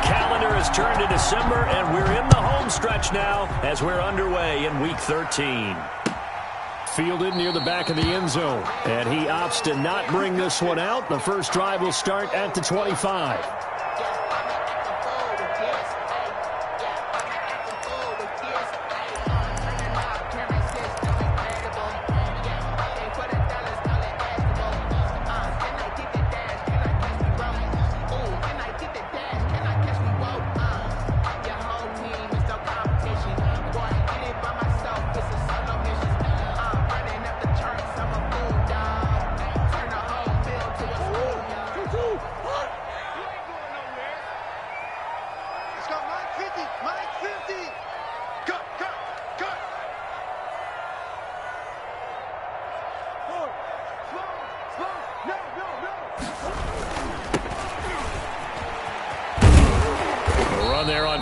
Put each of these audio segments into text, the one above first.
calendar has turned to December, and we're in the home stretch now as we're underway in Week 13. Fielded near the back of the end zone, and he opts to not bring this one out. The first drive will start at the 25.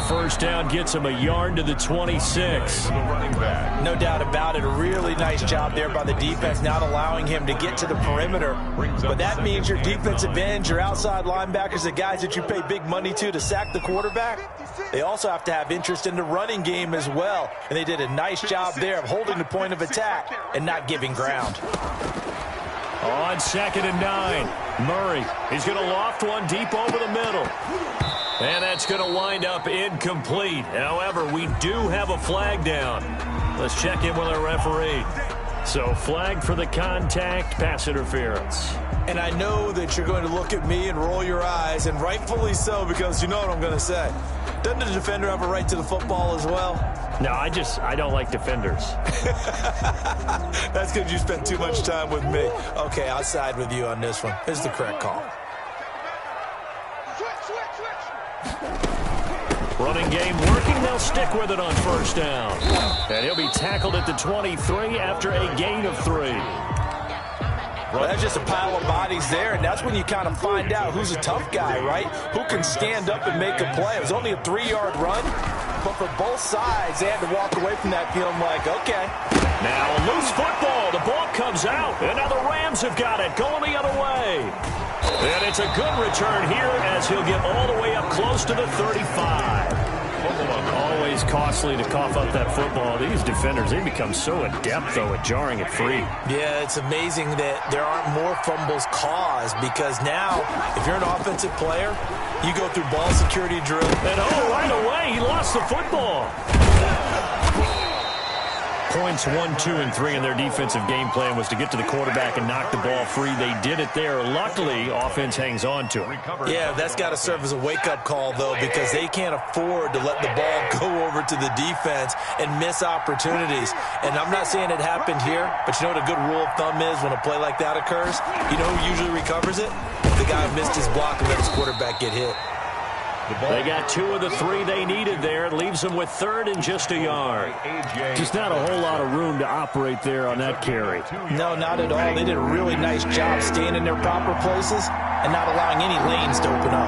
First down gets him a yard to the 26. No doubt about it. A really nice job there by the defense, not allowing him to get to the perimeter. But that means your defensive ends, your outside linebackers, the guys that you pay big money to sack the quarterback, they also have to have interest in the running game as well. And they did a nice job there of holding the point of attack and not giving ground. On 2nd and 9, Murray. He's going to loft one deep over the middle. And that's going to wind up incomplete. However, we do have a flag down. Let's check in with our referee. So, flag for the contact, pass interference. And I know that you're going to look at me and roll your eyes, and rightfully so, because you know what I'm going to say. Doesn't the defender have a right to the football as well? No, I don't like defenders. That's because you spent too much time with me. Okay, I'll side with you on this one. It's the correct call. Running game working. They'll stick with it on first down. And he'll be tackled at the 23 after a gain of 3. Well, that's just a pile of bodies there, and that's when you kind of find out who's a tough guy, right? Who can stand up and make a play. It was only a 3-yard run, but for both sides, they had to walk away from that feeling like, okay. Now a loose football. The ball comes out, and now the Rams have got it, going the other way. And it's a good return here as he'll get all the way up close to the 35. Always costly to cough up that football. These defenders, they become so adept, though, at jarring it free. Yeah, it's amazing that there aren't more fumbles caused because now, if you're an offensive player, you go through ball security drill. And right away, he lost the football. Points 1, 2, and 3 in their defensive game plan was to get to the quarterback and knock the ball free. They did it there. Luckily, offense hangs on to it. Yeah, that's got to serve as a wake-up call, though, because they can't afford to let the ball go over to the defense and miss opportunities. And I'm not saying it happened here, but you know what a good rule of thumb is when a play like that occurs? You know who usually recovers it? The guy who missed his block and let his quarterback get hit. They got 2 of the 3 they needed there. It leaves them with 3rd and just a yard. Just not a whole lot of room to operate there on that carry. No, not at all. They did a really nice job staying in their proper places and not allowing any lanes to open up.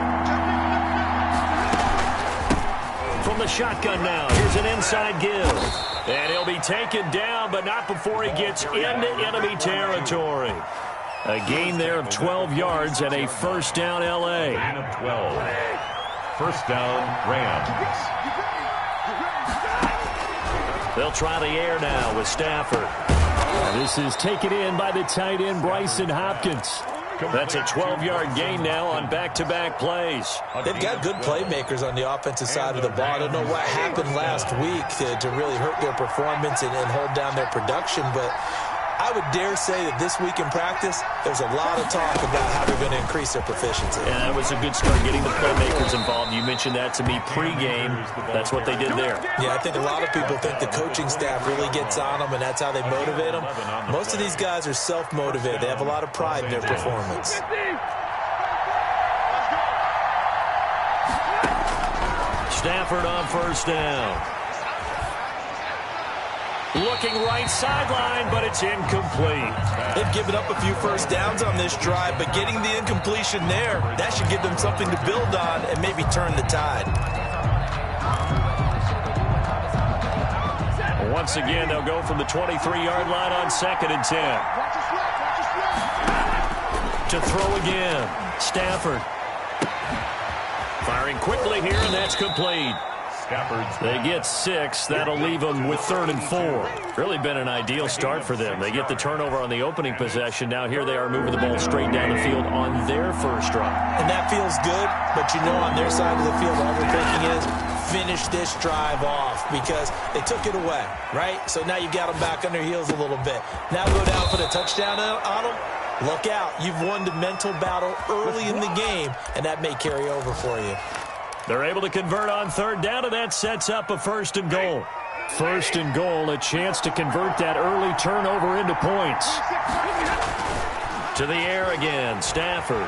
From the shotgun now, here's an inside give. And he'll be taken down, but not before he gets into enemy territory. A gain there of 12 yards and a first down L.A. Gain of 12. First down, Rams. They'll try the air now with Stafford. And this is taken in by the tight end, Bryson Hopkins. That's a 12-yard gain now on back-to-back plays. They've got good playmakers on the offensive side of the ball. I don't know what happened last week to really hurt their performance and hold down their production, but I would dare say that this week in practice, there's a lot of talk about how they're going to increase their proficiency. And that was a good start getting the playmakers involved. You mentioned that to me pregame. That's what they did there. Yeah, I think a lot of people think the coaching staff really gets on them, and that's how they motivate them. Most of these guys are self-motivated. They have a lot of pride in their performance. Stafford on first down. Looking right sideline, but it's incomplete. They've given up a few first downs on this drive, but getting the incompletion there, that should give them something to build on and maybe turn the tide. Once again, they'll go from the 23-yard line on 2nd and 10. To throw again, Stafford. Firing quickly here, and that's complete. They get 6. That'll leave them with 3rd and 4. Really been an ideal start for them. They get the turnover on the opening possession. Now here they are moving the ball straight down the field on their first drive. And that feels good, but you know on their side of the field, all they're thinking is finish this drive off because they took it away, right? So now you got them back on their heels a little bit. Now go down for the touchdown on them. Look out. You've won the mental battle early in the game, and that may carry over for you. They're able to convert on 3rd down, and that sets up a 1st and goal. 1st and goal, a chance to convert that early turnover into points. To the air again, Stafford.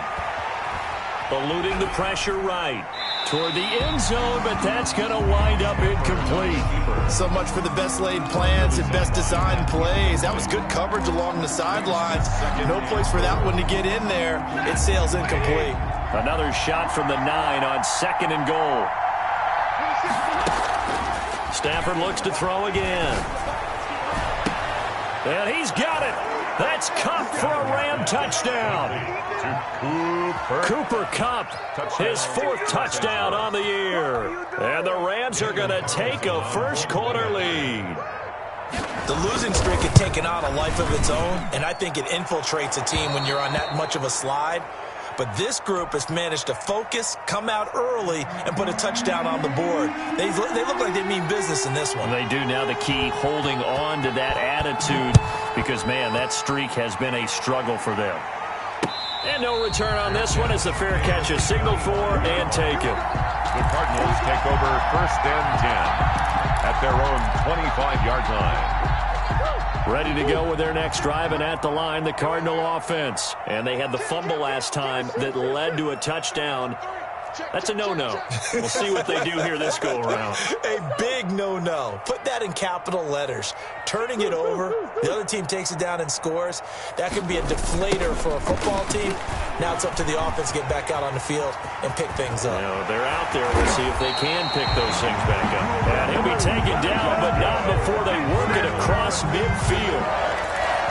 Eluding the pressure right. Toward the end zone, but that's going to wind up incomplete. So much for the best laid plans and best designed plays. That was good coverage along the sidelines. No place for that one to get in there. It sails incomplete. Another shot from the 9 on 2nd and goal. Stafford looks to throw again. And he's got it. That's Kupp for a Ram touchdown. Cooper Kupp, his 4th touchdown on the year. And the Rams are going to take a first-quarter lead. The losing streak had taken on a life of its own, and I think it infiltrates a team when you're on that much of a slide. But this group has managed to focus, come out early, and put a touchdown on the board. They look like they mean business in this one. They do. Now the key, holding on to that attitude, because, man, that streak has been a struggle for them. And no return on this one as the fair catch is signaled for and taken. The Cardinals take over 1st and 10 at their own 25-yard line. Ready to go with their next drive, and at the line, the Cardinal offense. And they had the fumble last time that led to a touchdown. That's a no-no. We'll see what they do here this go-around. A big no-no. Put that in capital letters. Turning it over, the other team takes it down and scores. That can be a deflator for a football team. Now it's up to the offense to get back out on the field and pick things up. You know, they're out there. We'll see if they can pick those things back up. And he'll be taken down, but not before they work it across midfield.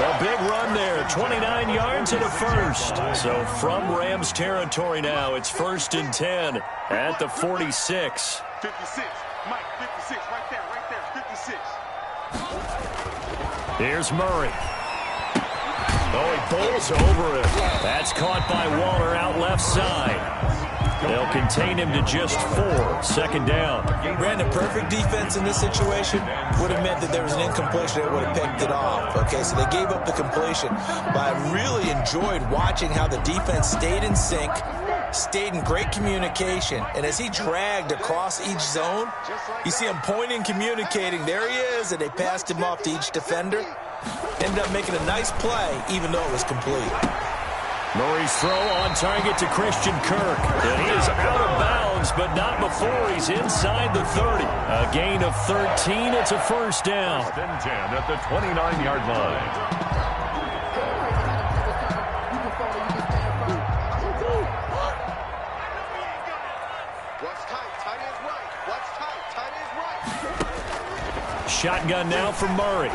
A big run there, 29 yards and a first. So from Rams territory now, it's 1st and 10 at the 46. 56, Mike, 56, right there, 56. Here's Murray. Oh, he bowls over it. That's caught by Waller out left side. They'll contain him to just 4. 2nd down. Ran a perfect defense in this situation. Would have meant that there was an incompletion that would have picked it off. Okay, so they gave up the completion. But I really enjoyed watching how the defense stayed in sync, stayed in great communication. And as he dragged across each zone, you see him pointing, communicating. There he is, and they passed him off to each defender. Ended up making a nice play, even though it was complete. Murray's throw on target to Christian Kirk. And he is out of bounds, but not before he's inside the 30. A gain of 13. It's a 1st down. 1st and 10 at the 29-yard line. What's tight? Tight is right. What's tight? Tight is right. Shotgun now from Murray.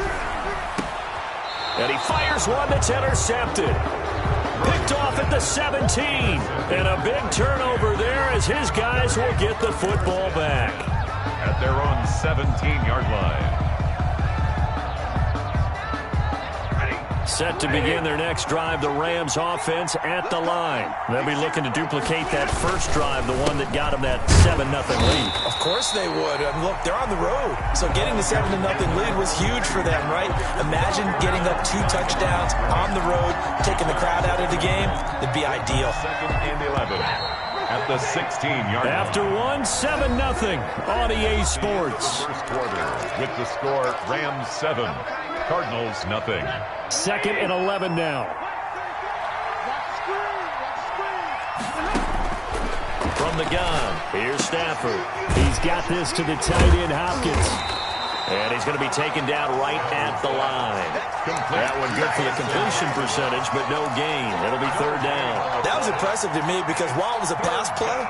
And he fires one that's intercepted. Picked off at the 17. And a big turnover there as his guys will get the football back. At their own 17-yard line. Set to begin their next drive, the Rams offense at the line. They'll be looking to duplicate that first drive, the one that got them that 7-0 lead. Of course they would. Look, they're on the road. So getting the 7-0 lead was huge for them, right? Imagine getting up 2 touchdowns on the road, taking the crowd out of the game. It'd be ideal. 2nd and 11 at the 16-yard line. After one, 7-0 on EA Sports. First quarter with the score Rams 7, Cardinals nothing. 2nd and 11 now. From the gun, here's Stafford. He's got this to the tight end, Hopkins. And he's going to be taken down right at the line. That one good for the completion percentage, but no gain. It'll be 3rd down. That was impressive to me because while it was a pass play,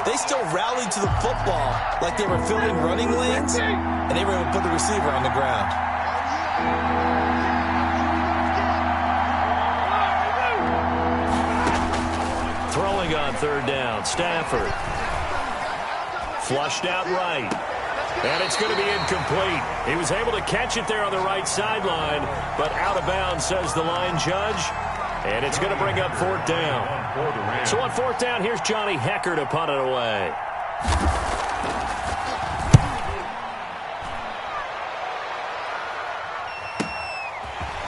they still rallied to the football like they were filling running lanes, and they were able to put the receiver on the ground. Throwing on 3rd down, Stafford. Flushed out right. And it's going to be incomplete. He was able to catch it there on the right sideline, but out of bounds, says the line judge. And it's going to bring up fourth down. So on fourth down, here's Johnny Hecker to punt it away.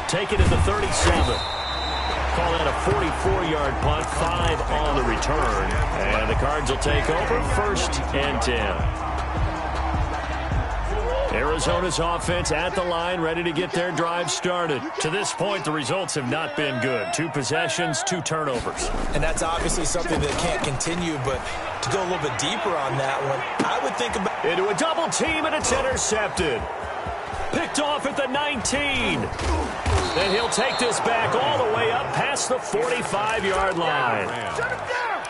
Take it at the 37. Call that a 44-yard punt, 5 on the return. And the Cards will take over, first and 10. Arizona's offense at the line, ready to get their drive started. To this point, the results have not been good. 2 possessions, 2 turnovers. And that's obviously something that can't continue, but to go a little bit deeper on that one, I would think about... Into a double team, and it's intercepted. Picked off at the 19. And he'll take this back all the way up past the 45-yard line.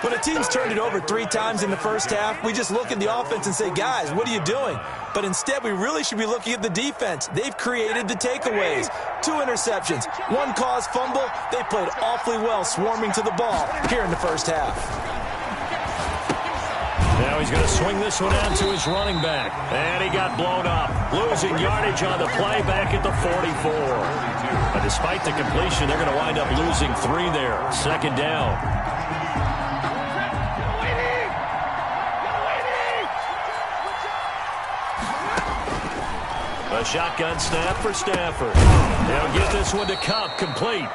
When a team's turned it over 3 times in the first half, we just look at the offense and say, guys, what are you doing? But instead, we really should be looking at the defense. They've created the takeaways. 2 interceptions, 1 caused fumble. They played awfully well swarming to the ball here in the first half. Now he's going to swing this one out to his running back. And he got blown up. Losing yardage on the play back at the 44. But despite the completion, they're going to wind up losing 3 there. Second down. A shotgun snap for Stafford. They'll get this one to Cup, complete.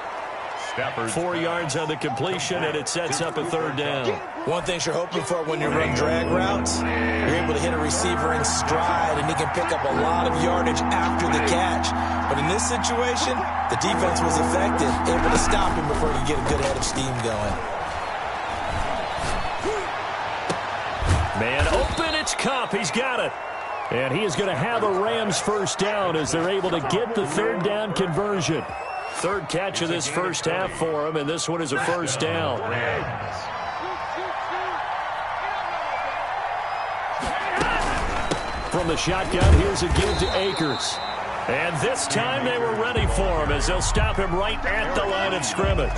4 yards on the completion, and it sets up a third down. One thing you're hoping for when you run drag routes, you're able to hit a receiver in stride, and he can pick up a lot of yardage after the catch. But in this situation, the defense was effective, able to stop him before he could get a good head of steam going. Man open, it's Cup. He's got it. And he is going to have a Rams first down as they're able to get the third down conversion. Third catch of this first half for him, and this one is a first down. From the shotgun, here's a give to Akers. And this time they were ready for him as they'll stop him right at the line of scrimmage.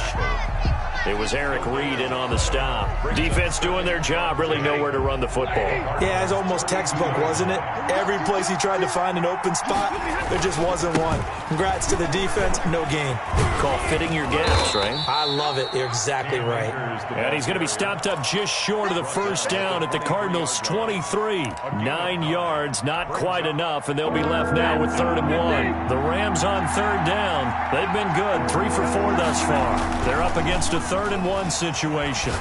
It was Eric Reed in on the stop. Defense doing their job, really nowhere to run the football. Yeah, it's almost textbook, wasn't it? Every place he tried to find an open spot, there just wasn't one. Congrats to the defense, no gain. Call fitting your gaps, right? I love it. You're exactly right. And he's going to be stopped up just short of the first down at the Cardinals' 23. 9 yards, not quite enough, and they'll be left now with 3rd and 1. The Rams on third down. They've been good, 3 for 4 thus far. They're up against a 3rd and 1 situation.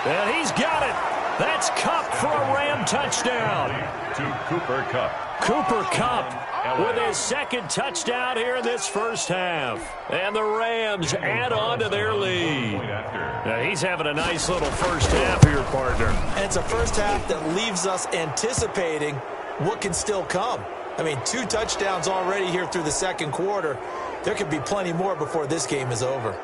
And he's got it. That's Cup for a Ram touchdown. To Cooper Kupp. Cooper Kupp with his 2nd touchdown here in this first half. And the Rams add on to their lead. Now he's having a nice little first half here, partner. And it's a first half that leaves us anticipating what can still come. I mean, 2 touchdowns already here through the second quarter. There could be plenty more before this game is over.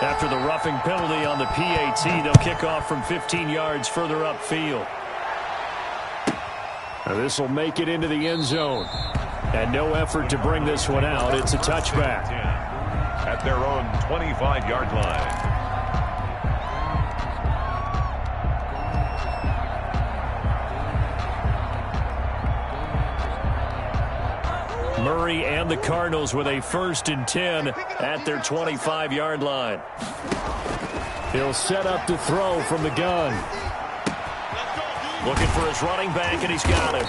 After the roughing penalty on the PAT, they'll kick off from 15 yards further upfield. Now this will make it into the end zone. And no effort to bring this one out. It's a touchback. At their own 25-yard line. Murray and the Cardinals with a 1st and 10 at their 25-yard line. He'll set up to throw from the gun. Looking for his running back, and he's got it.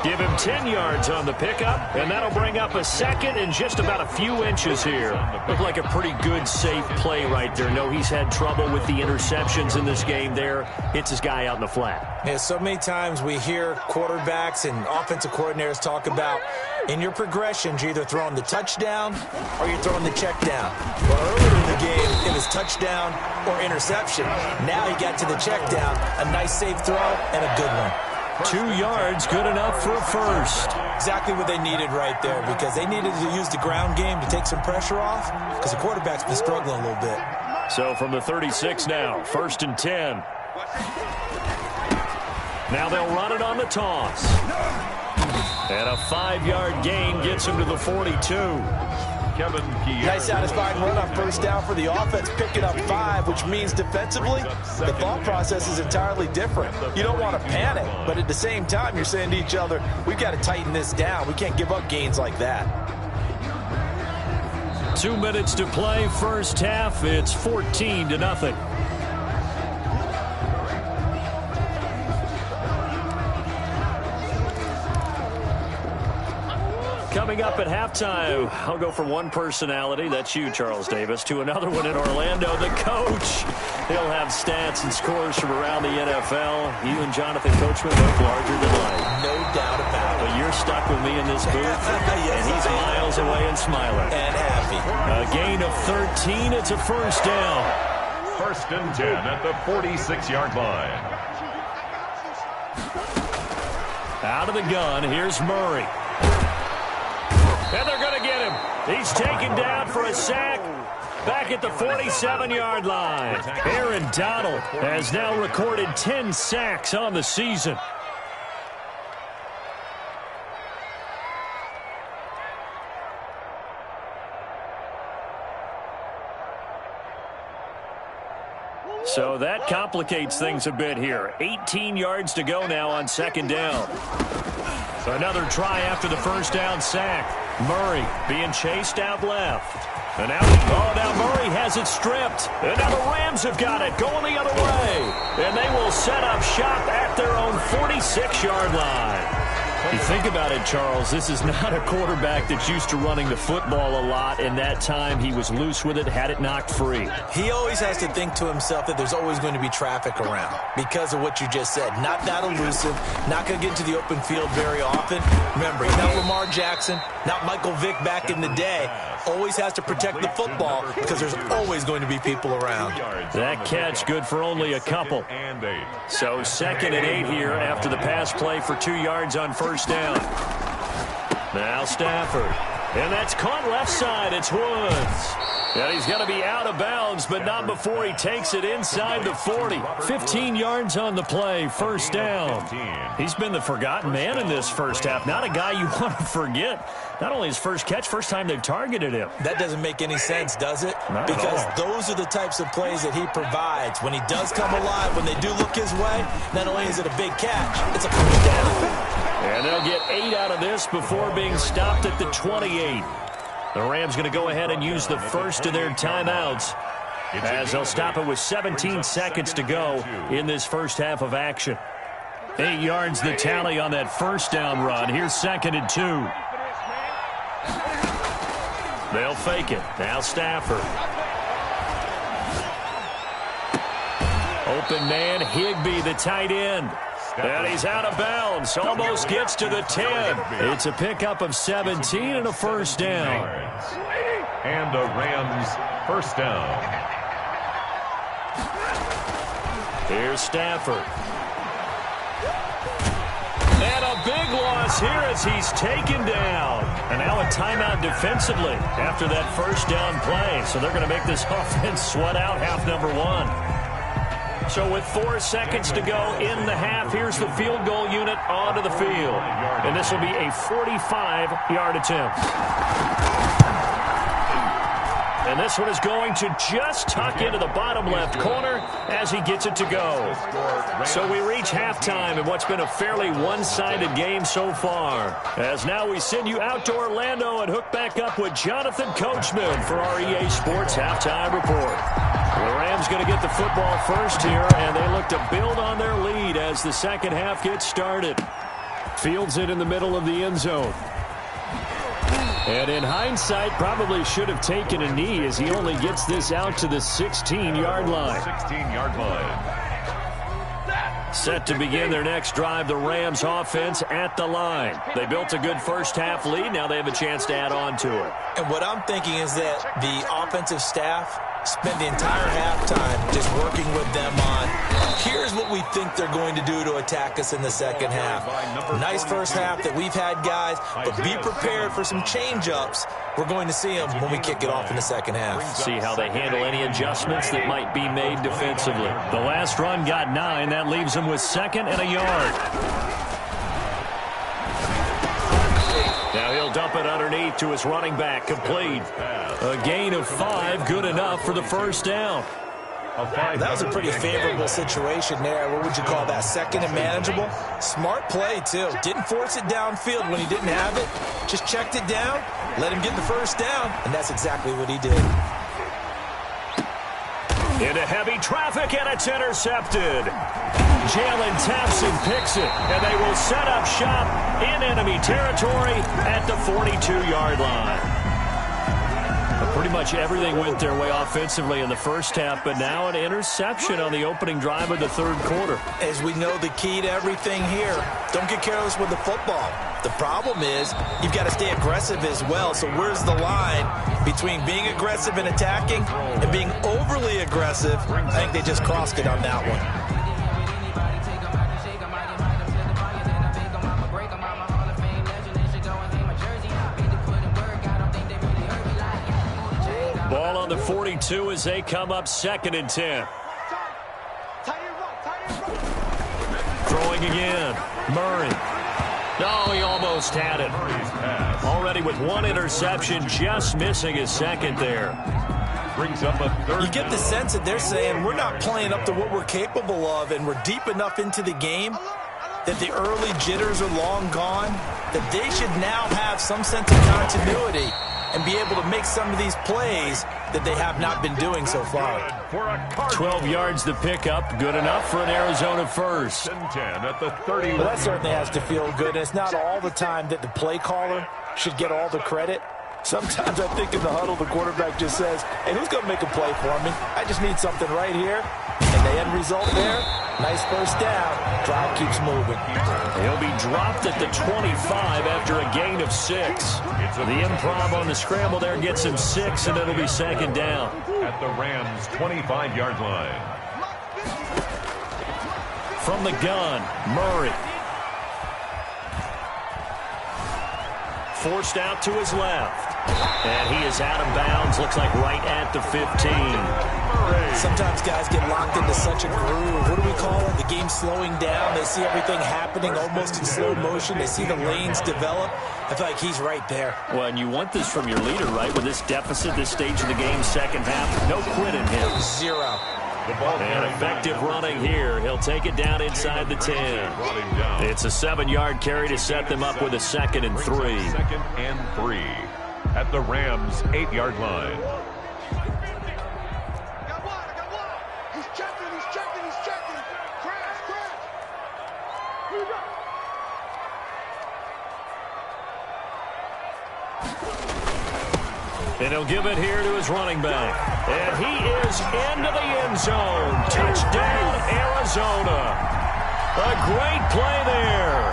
Give him 10 yards on the pickup, and that'll bring up a 2nd and just about a few inches here. Looked like a pretty good, safe play right there. No, he's had trouble with the interceptions in this game there. Hits his guy out in the flat. Yeah, so many times we hear quarterbacks and offensive coordinators talk about in your progressions, you're either throwing the touchdown or you're throwing the check down. Well, earlier in the game, it was touchdown or interception. Now he got to the check down, a nice safe throw and a good one. 2 yards, good enough for a first. Exactly what they needed right there, because they needed to use the ground game to take some pressure off, because the quarterback's been struggling a little bit. So from the 36 now, 1st and 10. Now they'll run it on the toss. And a 5-yard gain gets him to the 42. Nice satisfying run on first down for the offense, picking up 5, which means defensively, the thought process is entirely different. You don't want to panic, but at the same time, you're saying to each other, we've got to tighten this down. We can't give up gains like that. 2 minutes to play, first half. It's 14-0. Coming up at halftime, I'll go from one personality, that's you, Charles Davis, to another one in Orlando, the coach. He'll have stats and scores from around the NFL. You and Jonathan Coachman look larger than life. No doubt about it. But you're stuck with me in this booth, Yes, and he's miles away and smiling. And happy. A gain of 13, it's a first down. 1st and 10 at the 46-yard line. Out of the gun, here's Murray. And they're going to get him. He's taken down for a sack back at the 47-yard line. Aaron Donald has now recorded 10 sacks on the season. So that complicates things a bit here. 18 yards to go now on second down. So another try after the first down sack. Murray being chased out left. And now Murray has it stripped. And now the Rams have got it going the other way. And they will set up shop at their own 46-yard line. You think about it, Charles, this is not a quarterback that's used to running the football a lot. In that time, he was loose with it, had it knocked free. He always has to think to himself that there's always going to be traffic around because of what you just said. Not that elusive, not going to get into the open field very often. Remember, he's not Lamar Jackson, not Michael Vick back in the day. Always has to protect the football because there's always going to be people around. That catch good for only a couple. So 2nd and 8 here after the pass play for 2 yards on first down. Now Stafford. And that's caught left side. It's Woods. And he's going to be out of bounds, but not before he takes it inside the 40. 15 yards on the play, first down. He's been the forgotten man in this first half. Not a guy you want to forget. Not only his first catch, first time they've targeted him. That doesn't make any sense, does it? Not because at all. Those are the types of plays that he provides. When he does come alive, when they do look his way, not only is it a big catch, it's a first down. And they'll get 8 out of this before being stopped at the 28. The Rams going to go ahead and use the first of their timeouts as they'll stop it with 17 seconds to go in this first half of action. 8 yards the tally on that first down run. Here's 2nd and 2. They'll fake it. Now Stafford. Open man, Higbee, the tight end. And he's out of bounds. Almost gets to the 10. It's a pickup of 17 and a first down. And the Rams first down. Here's Stafford. And a big loss here as he's taken down. And now a timeout defensively after that first down play. So they're going to make this offense sweat out half number 1. So with 4 seconds to go in the half, here's the field goal unit onto the field. And this will be a 45-yard attempt. And this one is going to just tuck into the bottom left corner as he gets it to go. So we reach halftime in what's been a fairly one-sided game so far. As now we send you out to Orlando and hook back up with Jonathan Coachman for our EA Sports Halftime Report. The Rams going to get the football first here, and they look to build on their lead as the second half gets started. Fields it in the middle of the end zone. And in hindsight, probably should have taken a knee as he only gets this out to the 16-yard line. 16-yard line. Set to begin their next drive, the Rams offense at the line. They built a good first half lead. Now they have a chance to add on to it. And what I'm thinking is that the offensive staff spend the entire halftime just working with them on, here's what we think they're going to do to attack us in the second half. Nice first half that we've had, guys, but be prepared for some change-ups. We're going to see them when we kick it off in the second half. See how they handle any adjustments that might be made defensively. The last run got 9. That leaves them with 2nd and a yard. back to his running back, complete. A gain of 5, good enough for the first down. That was a pretty favorable situation there. What would you call that? Second and manageable? Smart play, too. Didn't force it downfield when he didn't have it. Just checked it down, let him get the first down, and that's exactly what he did. Into heavy traffic, and it's intercepted. Jalen Thompson picks it, and they will set up shop in enemy territory at the 42-yard line. Pretty much everything went their way offensively in the first half, but now an interception on the opening drive of the third quarter. As we know, the key to everything here, don't get careless with the football. The problem is you've got to stay aggressive as well. So where's the line between being aggressive and attacking and being overly aggressive? I think they just crossed it on that one. Ball on the 42 as they come up 2nd and 10. Throwing again. Murray. No, he almost had it. Already with one interception, just missing his second there. Brings up a third. You get the sense that they're saying we're not playing up to what we're capable of, and we're deep enough into the game that the early jitters are long gone, that they should now have some sense of continuity and be able to make some of these plays that they have not been doing so far. 12 yards to pick up, good enough for an Arizona first. 10 at the 30. Well, that certainly has to feel good. And it's not all the time that the play caller should get all the credit. Sometimes I think in the huddle, the quarterback just says, hey, who's going to make a play for me? I just need something right here. And the end result there, nice first down. Drive keeps moving. He'll be dropped at the 25 after a gain of 6. The improv on the scramble there gets him 6, and it'll be 2nd down. At the Rams' 25-yard line. From the gun, Murray. Forced out to his left. And he is out of bounds, looks like right at the 15. Sometimes guys get locked into such a groove. What do we call it? The game slowing down. They see everything happening almost in slow motion. They see the lanes develop. I feel like he's right there. Well, and you want this from your leader, right? With this deficit, this stage of the game, second half, no quit in him. 0. And effective running here. He'll take it down inside the 10. It's a 7-yard carry to set them up with a 2nd and 3. 2nd and 3 at the Rams' 8-yard line. And he'll give it here to his running back. And he is into the end zone. Touchdown, Arizona. A great play there.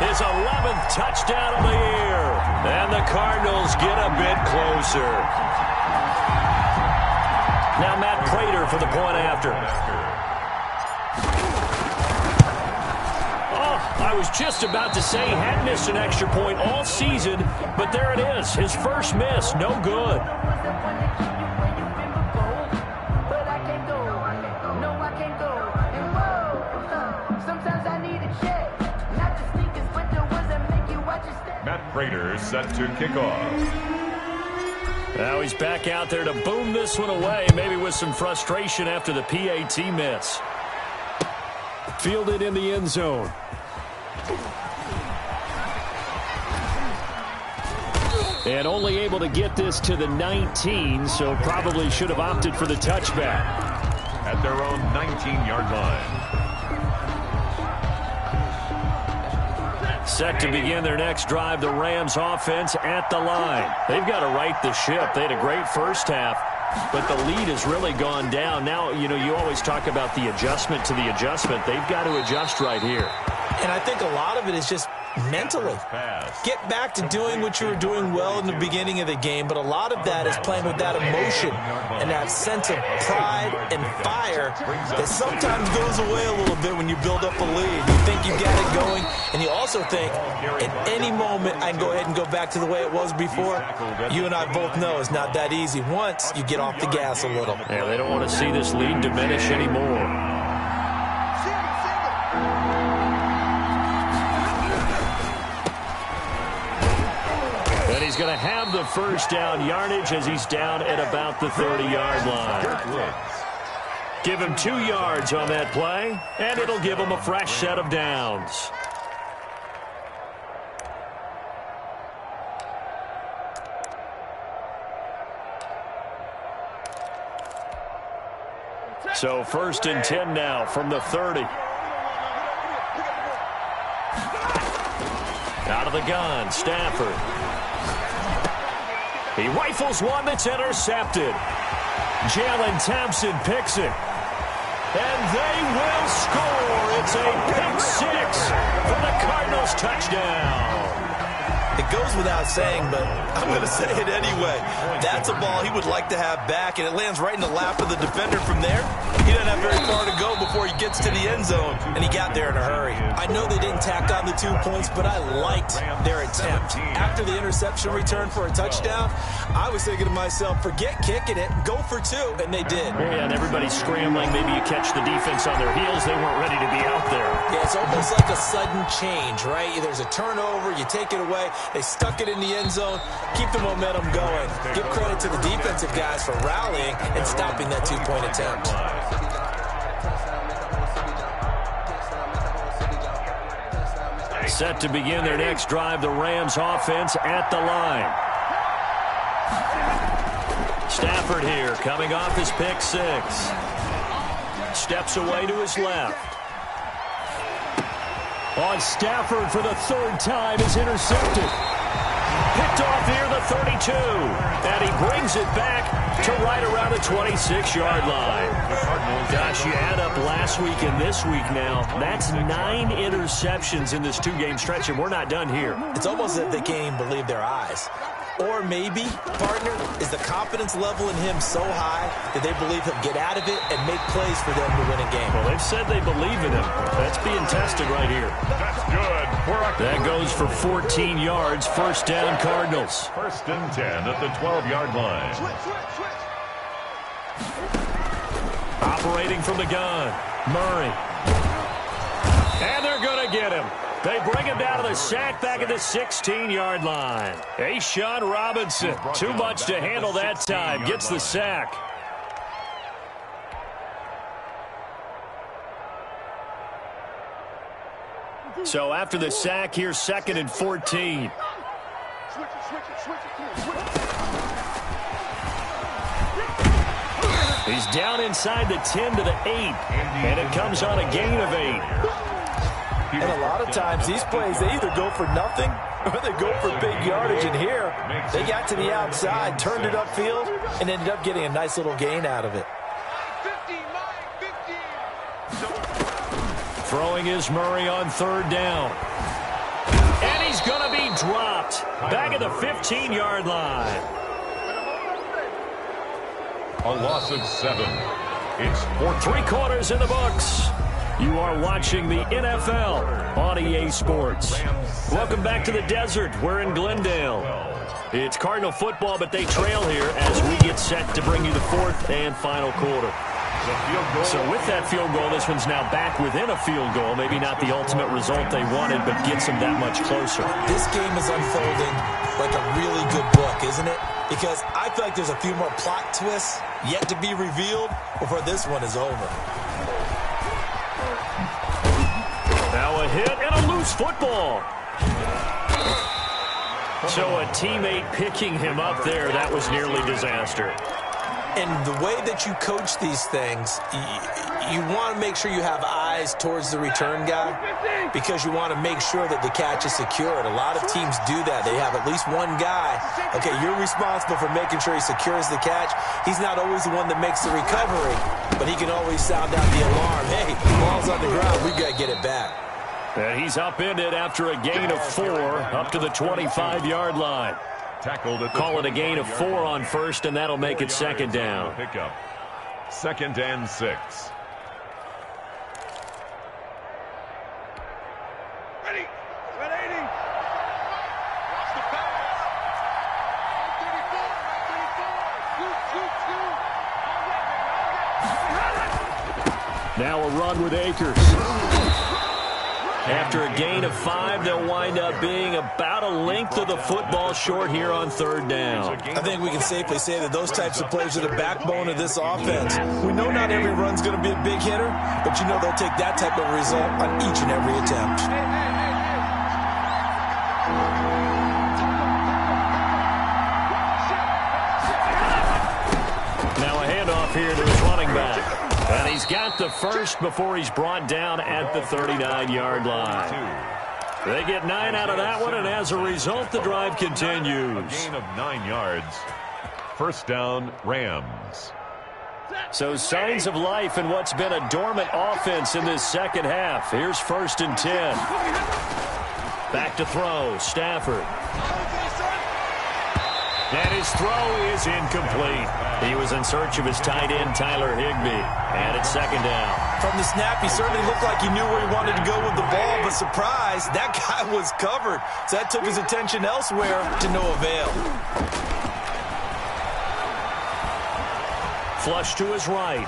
His 11th touchdown of the year. And the Cardinals get a bit closer. Now Matt Prater for the point after. I was just about to say he hadn't missed an extra point all season, but there it is. His first miss, no good. Matt Prater set to kick off. Now he's back out there to boom this one away, maybe with some frustration after the PAT miss. Fielded in the end zone. And only able to get this to the 19, so probably should have opted for the touchback. At their own 19-yard line. Set to begin their next drive, the Rams offense at the line. They've got to right the ship. They had a great first half, but the lead has really gone down. Now, you always talk about the adjustment to the adjustment. They've got to adjust right here. And I think a lot of it is just mentally. Get back to doing what you were doing well in the beginning of the game, but a lot of that is playing with that emotion and that sense of pride and fire that sometimes goes away a little bit when you build up a lead. You think you got it going, and you also think at any moment I can go ahead and go back to the way it was before. You and I both know it's not that easy once you get off the gas a little. Yeah, they don't want to see this lead diminish anymore. he's going to have the first down yardage as he's down at about the 30-yard line. Give him 2 yards on that play, and it'll give him a fresh set of downs. So 1st and 10 now from the 30. Out of the gun, Stafford. He rifles one that's intercepted. Jalen Thompson picks it. And they will score. It's a pick 6 for the Cardinals touchdown. It goes without saying, but I'm going to say it anyway. That's a ball he would like to have back, and it lands right in the lap of the defender from there. He doesn't have very far to go before he gets to the end zone, and he got there in a hurry. I know they didn't tack on the 2 points, but I liked their attempt. After the interception return for a touchdown, I was thinking to myself, forget kicking it, go for 2, and they did. Yeah, and everybody's scrambling. Maybe you catch the defense on their heels. They weren't ready to be out there. Yeah, it's almost like a sudden change, right? There's a turnover, you take it away. They stuck it in the end zone. Keep the momentum going. Give credit to the defensive guys for rallying and stopping that 2-point attempt. Set to begin their next drive, the Rams offense at the line. Stafford here, coming off his pick 6. Steps away to his left. On Stafford for the 3rd time is intercepted. Picked off near the 32. And he brings it back to right around the 26-yard line. Gosh, you add up last week and this week now. That's 9 interceptions in this 2-game stretch, and we're not done here. It's almost as if they can't even believe their eyes. Or maybe, partner, is the confidence level in him so high that they believe he'll get out of it and make plays for them to win a game. Well, they've said they believe in him. That's being tested right here. That's good. That goes for 14 yards. First down, Cardinals. 1st and 10 at the 12-yard line. Operating from the gun, Murray. And they're going to get him. They bring him down to the sack back at the 16-yard line. Sean Robinson, too much to handle that time, gets the sack. So after the sack, here's 2nd and 14. He's down inside the 10 to the 8, and it comes on a gain of 8. And a lot of times these plays, they either go for nothing or they go for big yardage. And here, they got to the outside, turned it upfield, and ended up getting a nice little gain out of it. Throwing is Murray on 3rd down. And he's going to be dropped back at the 15-yard line. A loss of 7. It's 4th. 3 quarters in the books. You are watching the NFL on EA Sports. Welcome back to the desert. We're in Glendale. It's Cardinal football, but they trail here as we get set to bring you the 4th and final quarter. So with that field goal, this one's now back within a field goal. Maybe not the ultimate result they wanted, but gets them that much closer. This game is unfolding like a really good book, isn't it? Because I feel like there's a few more plot twists yet to be revealed before this one is over. Now a hit and a loose football. So a teammate picking him up there, that was nearly disaster. And the way that you coach these things, you want to make sure you have eyes towards the return guy because you want to make sure that the catch is secured. A lot of teams do that. They have at least one guy. Okay, you're responsible for making sure he secures the catch. He's not always the one that makes the recovery, but he can always sound out the alarm. Hey, ball's on the ground. We got to get it back. And he's upended after a gain of 4 up to the 25-yard line. Tackled at the Call it a gain of 4 on 1st, and that'll make it 2nd down. Pickup. 2nd and 6. Ready. Watch the pass. 34. Now a run with Akers. After a gain of 5, they'll wind up being about a length of the football short here on third down. I think we can safely say that those types of plays are the backbone of this offense. We know not every run's going to be a big hitter, but you know they'll take that type of result on each and every attempt. Now a handoff here to his running back. And he's got the first before he's brought down at the 39-yard line. They get 9 out of that one, and as a result, the drive continues. A gain of 9 yards. First down, Rams. So signs of life in what's been a dormant offense in this second half. Here's 1st and 10. Back to throw, Stafford. And his throw is incomplete. He was in search of his tight end, Tyler Higbee. And it's 2nd down. From the snap, he certainly looked like he knew where he wanted to go with the ball, but surprise, that guy was covered. So that took his attention elsewhere to no avail. Flush to his right.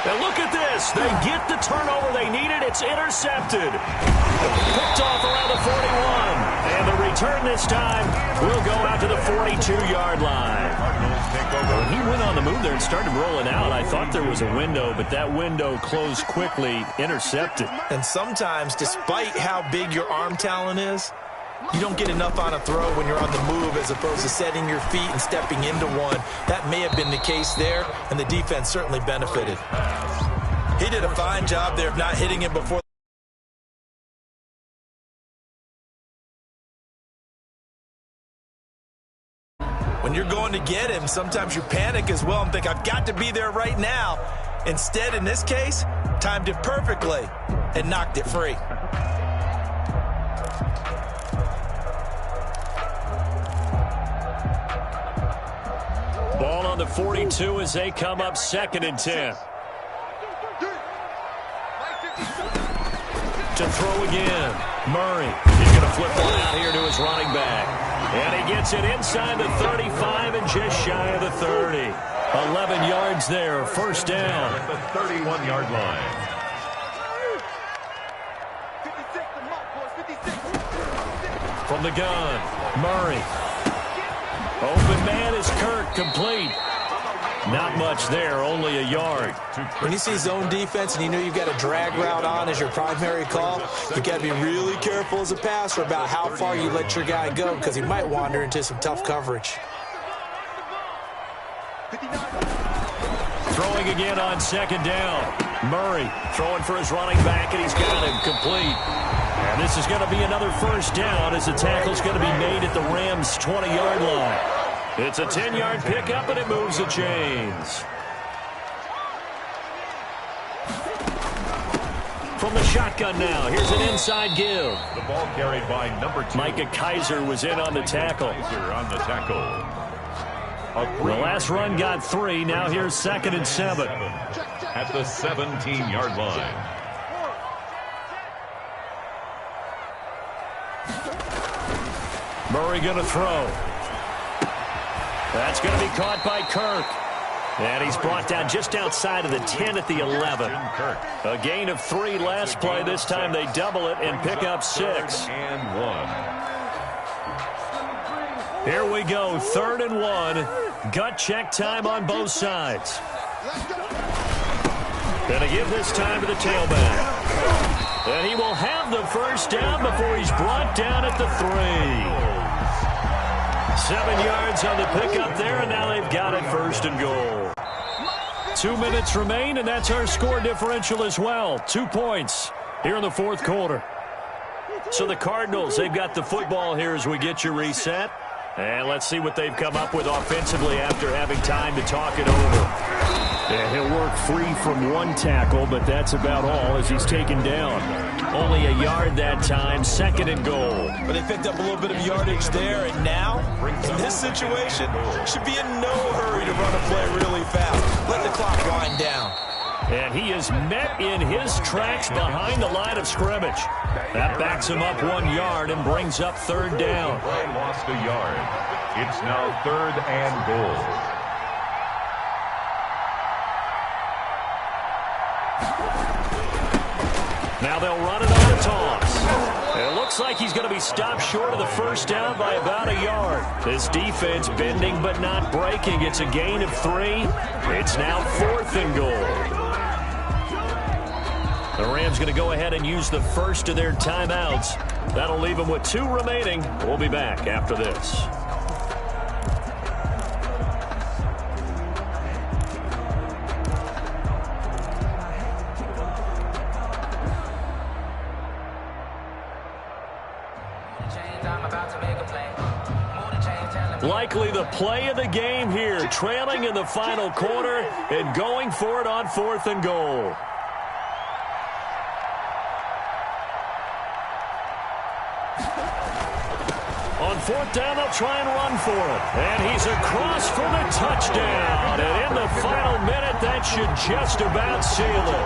And look at this. They get the turnover they needed. It's intercepted. Picked off around the 41. And the return this time will go out to the 42-yard line. When he went on the move there and started rolling out, I thought there was a window, but that window closed quickly, intercepted. And sometimes, despite how big your arm talent is, you don't get enough on a throw when you're on the move as opposed to setting your feet and stepping into one. That may have been the case there, and the defense certainly benefited. He did a fine job there of not hitting him before. When you're going to get him, sometimes you panic as well and think, I've got to be there right now. Instead, in this case, timed it perfectly and knocked it free. Ball on the 42 as they come up 2nd and 10. To throw again. Murray. He's going to flip one out here to his running back. And he gets it inside the 35 and just shy of the 30. 11 yards there. 1st down. At the 31-yard line. From the gun, Murray. Open man is Kirk, complete. Not much there, only a yard. When you see zone defense and you know you've got a drag route on as your primary call, you've got to be really careful as a passer about how far you let your guy go because he might wander into some tough coverage. Throwing again on 2nd down. Murray throwing for his running back, and he's got him complete. And this is going to be another 1st down as the tackle's going to be made at the Rams' 20-yard line. It's a 10-yard pickup, and it moves the chains. From the shotgun now, here's an inside give. The ball carried by number 2. Micah Kaiser was in on the tackle. Kaiser on the tackle. The last run got 3. Now here's 2nd and 7. At the 17-yard line. Murray going to throw. That's going to be caught by Kirk. And he's brought down just outside of the 10 at the 11. A gain of 3 last play. This time they double it and pick up 6. And 1. Here we go, 3rd and 1. Gut check time on both sides. Going to give this time to the tailback. And he will have the 1st down before he's brought down at the 3. 7 yards on the pickup there, and now they've got it 1st and goal. 2 minutes remain, and that's our score differential as well. 2 points here in the 4th quarter. So the Cardinals, they've got the football here as we get you reset. And let's see what they've come up with offensively after having time to talk it over. And he'll work free from 1 tackle, but that's about all as he's taken down. Only a yard that time, 2nd and goal. But they picked up a little bit of yardage there, and now, in this situation, should be in no hurry to run a play really fast. Let the clock wind down. And he is met in his tracks behind the line of scrimmage. That backs him up 1 yard and brings up 3rd down. They lost a yard. It's now 3rd and goal. Now they'll run it on the toss. It looks like he's going to be stopped short of the first down by about a yard. This defense bending but not breaking. It's a gain of 3. It's now 4th and goal. The Rams going to go ahead and use the first of their timeouts. That'll leave them with 2 remaining. We'll be back after this. Likely the play of the game here, trailing in the final quarter and going for it on 4th and goal. On 4th down, they'll try and run for it. And he's across for the touchdown. And in the final minute, that should just about seal it.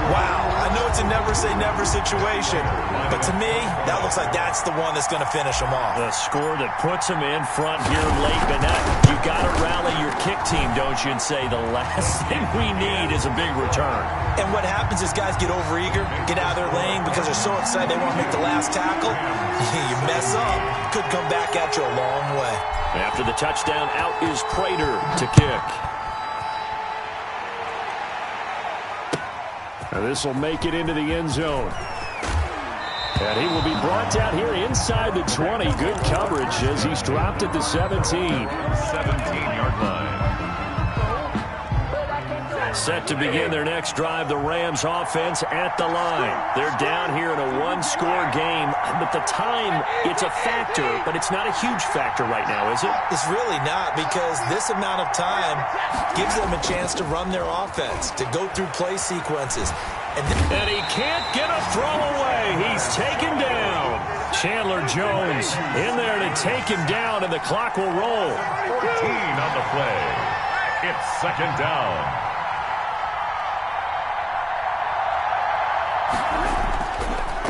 Wow, I know it's a never-say-never situation, but to me, that looks like that's the one that's going to finish them off. The score that puts them in front here late, but now you got to rally your kick team, don't you, and say the last thing we need is a big return. And what happens is guys get overeager, get out of their lane because they're so excited they want to make the last tackle. You mess up, could come back at you a long way. After the touchdown, out is Prater to kick. This will make it into the end zone. And he will be brought down here inside the 20. Good coverage as he's dropped at the 17. 17-yard line. Set to begin their next drive, the Rams offense at the line. They're down here in a 1-score game, but the time, it's a factor, but it's not a huge factor right now, is it? It's really not, because this amount of time gives them a chance to run their offense, to go through play sequences. And he can't get a throw away. He's taken down. Chandler Jones in there to take him down, and the clock will roll. 14 on the play. It's 2nd down.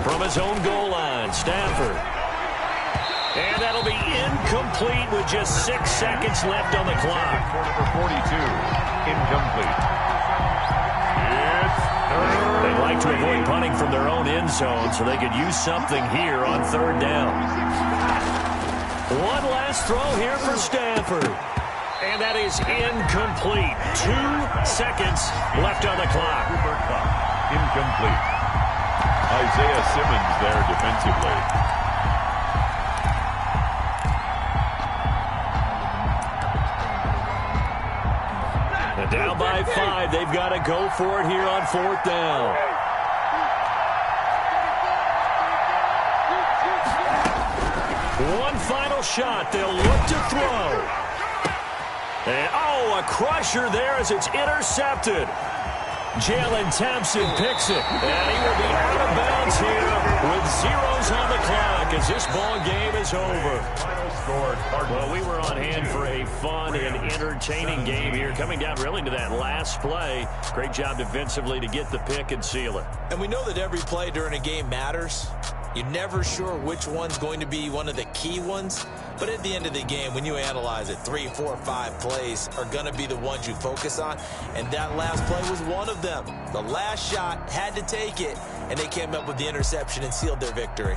From his own goal line, Stafford. And that'll be incomplete with just 6 seconds left on the clock. For number 42, incomplete. It's They'd like to avoid punting from their own end zone so they could use something here on 3rd down. One last throw here for Stafford. And that is incomplete. 2 seconds left on the clock. incomplete. Isaiah Simmons there defensively. And down by 5. They've got to go for it here on 4th down. One final shot. They'll look to throw. And, a crusher there as it's intercepted. Jalen Thompson picks it. And he will be out of bounds here with zeros on the clock as this ball game is over. Final score, Well, we were on hand for a fun and entertaining game here, coming down really to that last play. Great job defensively to get the pick and seal it. And we know that every play during a game matters. You're never sure which one's going to be one of the key ones. But at the end of the game, when you analyze it, 3, 4, 5 plays are going to be the ones you focus on. And that last play was one of them. The last shot had to take it, and they came up with the interception and sealed their victory.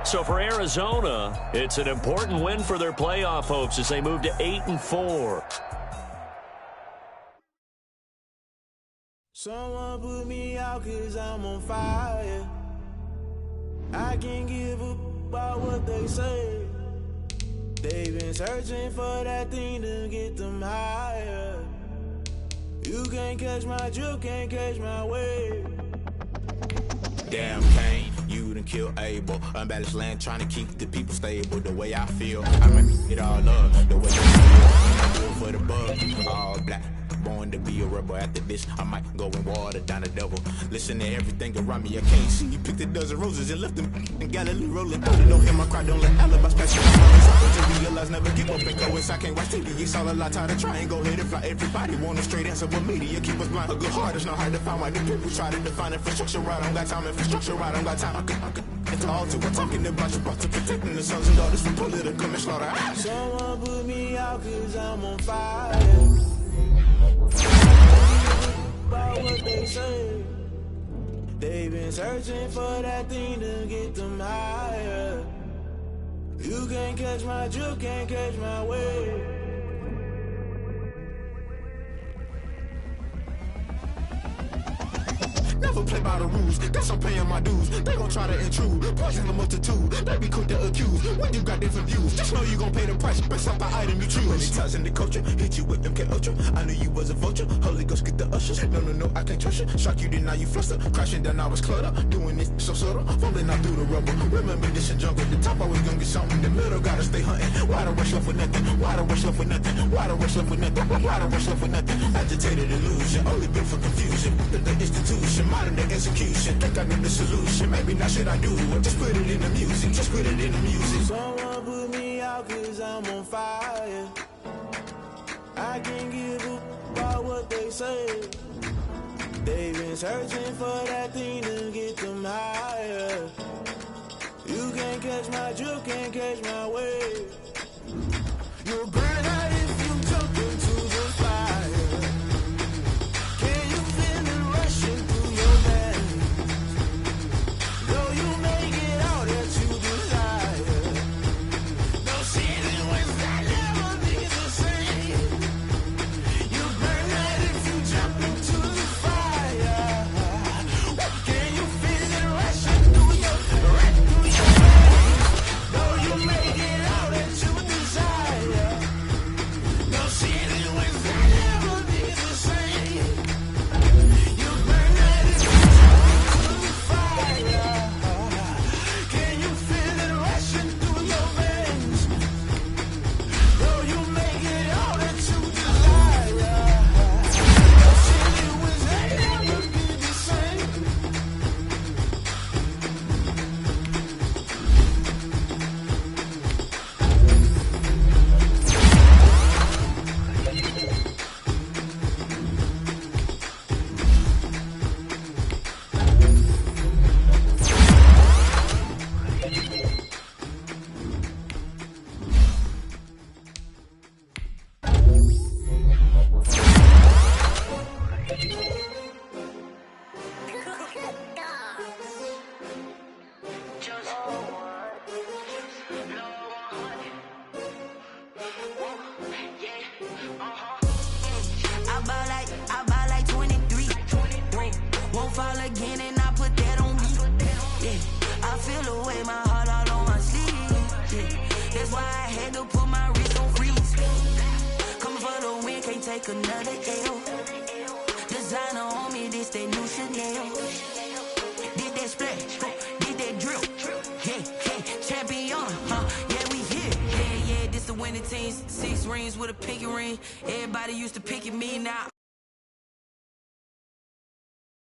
So for Arizona, it's an important win for their playoff hopes as they move to 8-4. Someone put me out 'cause I'm on fire. I can't give up about what they say. They've been searching for that thing to get them higher. You can't catch my drift, can't catch my wave. Damn pain, you done killed Abel. Unbalanced land, trying to keep the people stable. The way I feel, I remember it all up. The way you feel, for the bug, all black. Born to be a rebel. After this, I might go and water down the devil. Listen to everything around me, I can't see. You picked a dozen roses and left them in Galilee rolling. Don't hear my cry, don't let alibis pass you. To realize, never give up and go. I can't watch TV. It's all a lot, tired of trying. Go ahead and fly. Everybody want a straight answer, but media keep us blind. A good heart is not hard to find. Why the people try to define infrastructure right? I don't got time. Infrastructure right, I don't got time. I could. It's all to we're talking about you, about to protecting the sons and daughters from political and slaughter. Someone put me out 'cause I'm on fire. About what they say. been searching for that thing to get them higher. You can't catch my drift, can't catch my wave. Never play by the rules, guess I'm paying my dues. They gon' try to intrude, poison the multitude. They be quick to accuse, when you got different views. Just know you gon' pay the price, based off the item you choose. Many times in the culture, hit you with MK Ultra. I knew you was a vulture, Holy Ghost get the ushers. No, I can't trust you. Shock you, then now you fluster. Crashing down, I was cluttered. Doing this so subtle, fumbling out through the rubble. Remember this in jungle, the top always gonna get something. In the middle, gotta stay hunting. Why the rush left with nothing? Why the rush left with nothing? Why the rush left with nothing? Why the rush left with nothing? Agitated illusion, only built for confusion. The institution, modern day execution. Think I know the solution. Maybe not should I do it? Just put it in the music. Just put it in the music. Someone put me out 'cause I'm on fire. I can't give up about what they say. They've been searching for that thing to get them higher. You can't catch my drift, can't catch my wave. You'll burn out if you jump into the fire. Can you feel it rushing through your veins? Though you make it all that you desire. No ceiling was that never be the same. You burn out if you jump into the fire. Can you feel it rushing through your veins? Though you make it all that you desire. No ceiling was that never be the same. You burn out if you jump into the fire. Can you feel it rushing through your veins? Though you make it all that you desire. No ceiling was that never be the same. I buy like 23. Won't fall again and I put that on me. Yeah, I feel the way, my heart all on my sleeve. Yeah, that's why I had to put my wrist on freeze. Coming for the win, can't take another L. Designer on me, this that new Chanel. Did that splash, did that drill. Yeah, champion, yeah, we here. Yeah, this the winning team. 6 rings with a pinky ring. Everybody used to pick at me now.